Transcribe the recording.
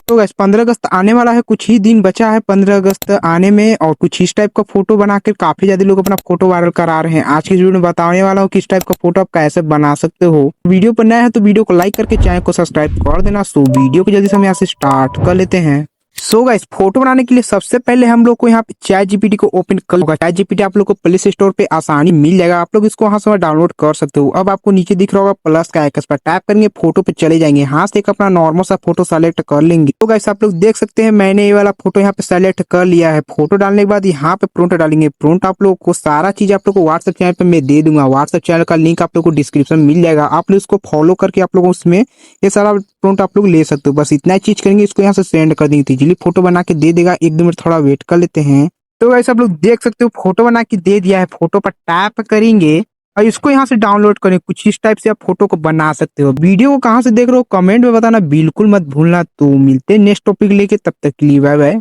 तो गाइस 15 अगस्त आने वाला है, कुछ ही दिन बचा है 15 अगस्त आने में। और कुछ इस टाइप का फोटो बनाकर काफी ज्यादा लोग अपना फोटो वायरल करा रहे हैं। आज की वीडियो में बताने वाला हूँ किस टाइप का फोटो आप कैसे बना सकते हो। वीडियो पर नया है तो वीडियो को लाइक करके चैनल को सब्सक्राइब कर देना। सो वीडियो को जल्दी से हम यहाँ से स्टार्ट कर लेते हैं। सो गाइस फोटो बनाने के लिए सबसे पहले हम लोग को यहाँ पे चैट जीपीटी को ओपन कर होगा। चैट जीपीटी आप लोग को प्ले स्टोर पे आसानी मिल जाएगा, आप लोग इसको वहां से डाउनलोड कर सकते हो। अब आपको नीचे दिख रहा होगा प्लस का आइकन पर टैप करेंगे, फोटो पे चले जाएंगे। यहाँ से एक अपना नॉर्मल सा फोटो सेलेक्ट कर लेंगे। तो गाइस आप लोग देख सकते हैं मैंने ये वाला फोटो यहाँ पे सेलेक्ट कर लिया है। फोटो डालने के बाद यहाँ पे प्रिंट डालेंगे। प्रिंट आप लोग को सारा चीज आप लोग को व्हाट्सएप चैनल पे मैं दे दूंगा। व्हाट्सएप चैनल का लिंक आप लोग को डिस्क्रिप्शन मिल जाएगा। आप लोग इसको फॉलो करके आप लोग उसमें ये सारा प्रिंट आप लोग ले सकते हो। बस इतना ही चीज करेंगे, इसको यहाँ से सेंड कर देंगे। इजीली फोटो बना के दे देगा। एक दो मिनट थोड़ा वेट कर लेते हैं। तो वैसे आप लोग देख सकते हो फोटो बना के दे दिया है। फोटो पर टैप करेंगे और इसको यहाँ से डाउनलोड करें। कुछ इस टाइप से आप फोटो को बना सकते हो। वीडियो को कहाँ से देख रहे हो कमेंट में बताना बिल्कुल मत भूलना। तो मिलते हैं नेक्स्ट टॉपिक लेके, तब तक के लिए बाय बाय।